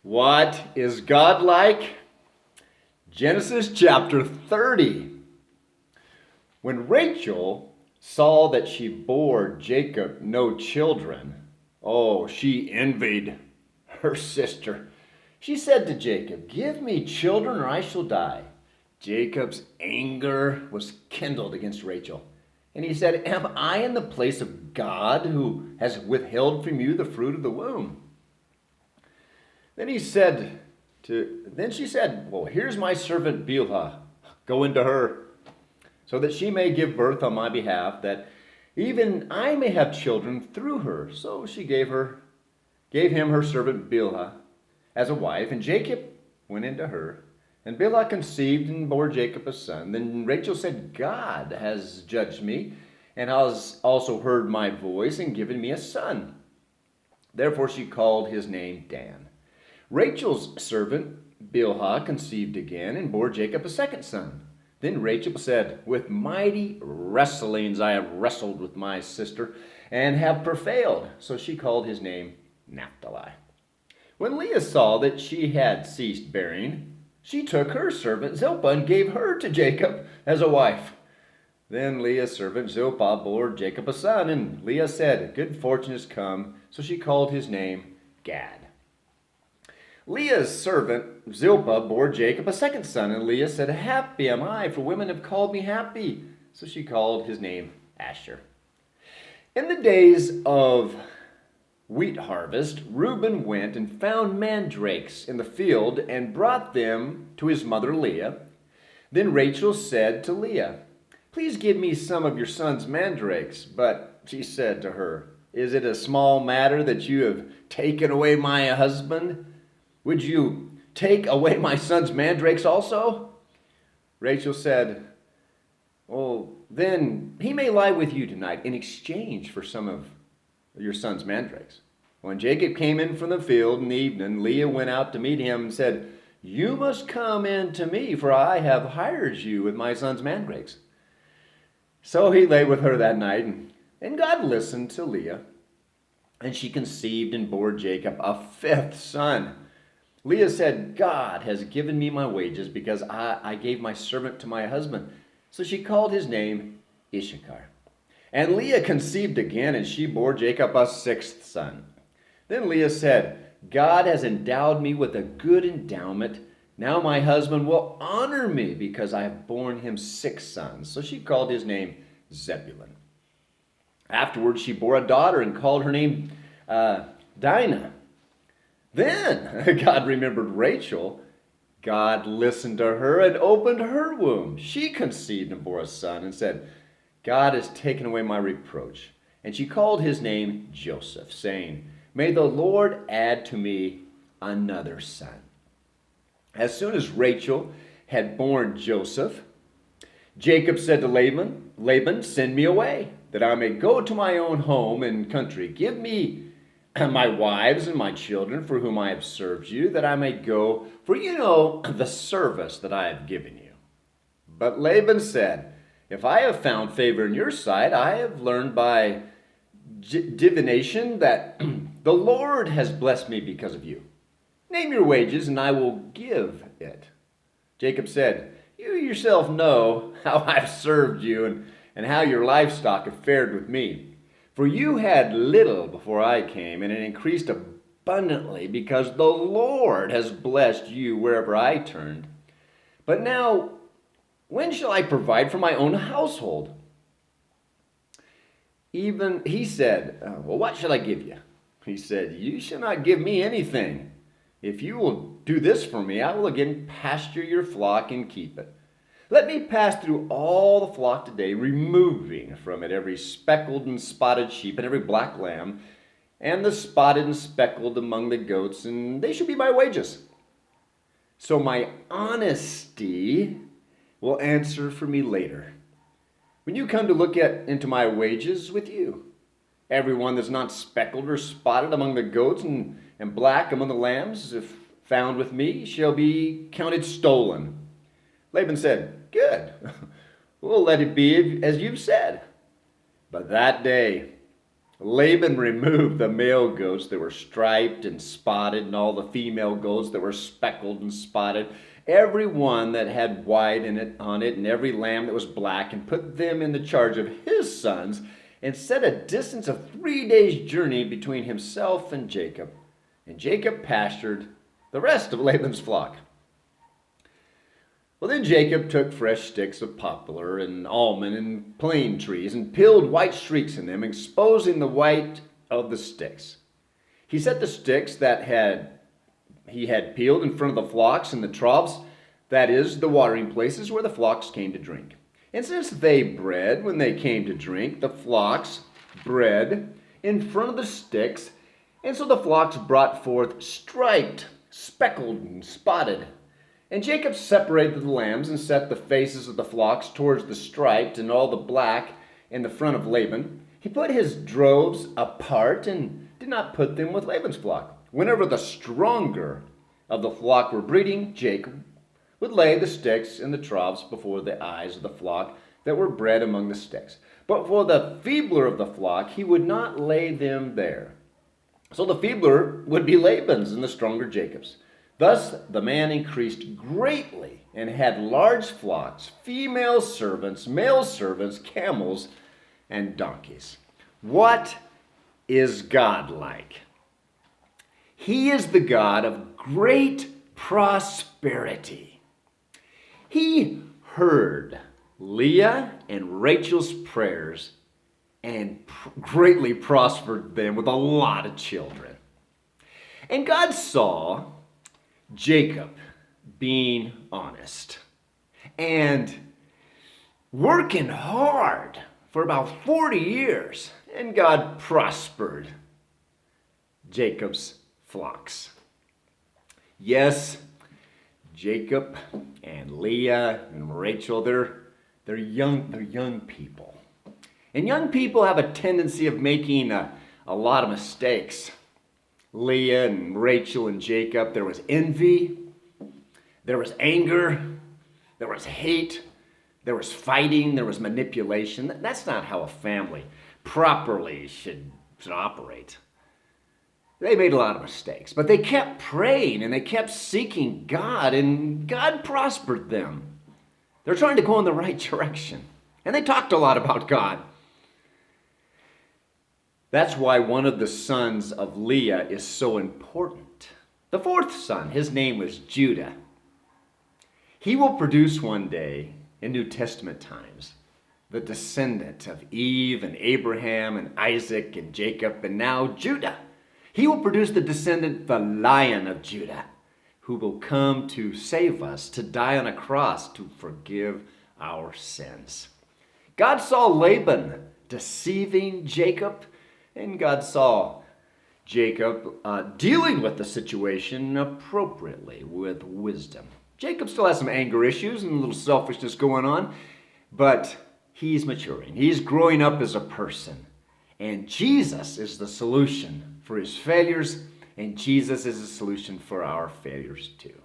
What is God like? Genesis chapter 30. When Rachel saw that she bore Jacob no children, she envied her sister. She said to Jacob, "Give me children or I shall die." Jacob's anger was kindled against Rachel. And he said, "Am I in the place of God who has withheld from you the fruit of the womb?" Then she said, "Well, here's my servant Bilhah. Go into her, so that she may give birth on my behalf, that even I may have children through her." So she gave him her servant Bilhah as a wife, and Jacob went into her. And Bilhah conceived and bore Jacob a son. Then Rachel said, "God has judged me, and has also heard my voice and given me a son." Therefore she called his name Dan. Rachel's servant Bilhah conceived again and bore Jacob a second son. Then Rachel said, "With mighty wrestlings I have wrestled with my sister and have prevailed." So she called his name Naphtali. When Leah saw that she had ceased bearing, she took her servant Zilpah and gave her to Jacob as a wife. Then Leah's servant Zilpah bore Jacob a son, and Leah said, "Good fortune has come." So she called his name Gad. Leah's servant Zilpah bore Jacob a second son, and Leah said, "Happy am I, for women have called me happy." So she called his name Asher. In the days of wheat harvest, Reuben went and found mandrakes in the field and brought them to his mother Leah. Then Rachel said to Leah, "Please give me some of your son's mandrakes." But she said to her, "Is it a small matter that you have taken away my husband? Would you take away my son's mandrakes also?" Rachel said, "Well, then he may lie with you tonight in exchange for some of your son's mandrakes." When Jacob came in from the field in the evening, Leah went out to meet him and said, "You must come in to me, for I have hired you with my son's mandrakes." So he lay with her that night, and God listened to Leah, and she conceived and bore Jacob a fifth son. Leah said, "God has given me my wages because I gave my servant to my husband." So she called his name Issachar. And Leah conceived again, and she bore Jacob a sixth son. Then Leah said, "God has endowed me with a good endowment. Now my husband will honor me because I have borne him six sons." So she called his name Zebulun. Afterwards she bore a daughter and called her name Dinah. Then God remembered Rachel. God listened to her and opened her womb. She conceived and bore a son and said, "God has taken away my reproach." And she called his name Joseph, saying, "May the Lord add to me another son." As soon as Rachel had borne Joseph, Jacob said to Laban, "Send me away, that I may go to my own home and country. Give me my wives and my children for whom I have served you, that I may go, for you know the service that I have given you." But Laban said, "If I have found favor in your sight, I have learned by divination that the Lord has blessed me because of you. Name your wages, and I will give it." Jacob said, "You yourself know how I've served you and how your livestock have fared with me. For you had little before I came, and it increased abundantly because the Lord has blessed you wherever I turned. But now, when shall I provide for my own household?" Even he said, "Well, what shall I give you?" He said, "You shall not give me anything. If you will do this for me, I will again pasture your flock and keep it. Let me pass through all the flock today, removing from it every speckled and spotted sheep and every black lamb, and the spotted and speckled among the goats, and they shall be my wages. So my honesty will answer for me later, when you come to look into my wages with you. Everyone that's not speckled or spotted among the goats and black among the lambs, if found with me, shall be counted stolen." Laban said, "Good. We'll let it be as you've said." But that day Laban removed the male goats that were striped and spotted, and all the female goats that were speckled and spotted, every one that had white on it, and every lamb that was black, and put them in the charge of his sons, and set a distance of 3 days' journey between himself and Jacob. And Jacob pastured the rest of Laban's flock. Well, then Jacob took fresh sticks of poplar and almond and plane trees and peeled white streaks in them, exposing the white of the sticks. He set the sticks that he had peeled in front of the flocks in the troughs, that is, the watering places where the flocks came to drink. And since they bred when they came to drink, the flocks bred in front of the sticks, and so the flocks brought forth striped, speckled, and spotted. And Jacob separated the lambs and set the faces of the flocks towards the striped and all the black in the front of Laban. He put his droves apart and did not put them with Laban's flock. Whenever the stronger of the flock were breeding, Jacob would lay the sticks in the troughs before the eyes of the flock that were bred among the sticks. But for the feebler of the flock, he would not lay them there. So the feebler would be Laban's and the stronger Jacob's. Thus the man increased greatly and had large flocks, female servants, male servants, camels, and donkeys. What is God like? He is the God of great prosperity. He heard Leah and Rachel's prayers and greatly prospered them with a lot of children. And God saw Jacob being honest and working hard for about 40 years, and God prospered Jacob's flocks. Yes, Jacob and Leah and Rachel, they're young people. And young people have a tendency of making a lot of mistakes. Leah and Rachel and Jacob, there was envy, there was anger, there was hate, there was fighting, there was manipulation. That's not how a family properly should operate. They made a lot of mistakes, but they kept praying and they kept seeking God, and God prospered them. They're trying to go in the right direction, and they talked a lot about God. That's why one of the sons of Leah is so important. The fourth son, his name was Judah. He will produce one day in New Testament times the descendant of Eve and Abraham and Isaac and Jacob and now Judah. He will produce the descendant, the Lion of Judah, who will come to save us, to die on a cross, to forgive our sins. God saw Laban deceiving Jacob, and God saw Jacob dealing with the situation appropriately with wisdom. Jacob still has some anger issues and a little selfishness going on, but he's maturing. He's growing up as a person. And Jesus is the solution for his failures, and Jesus is the solution for our failures too.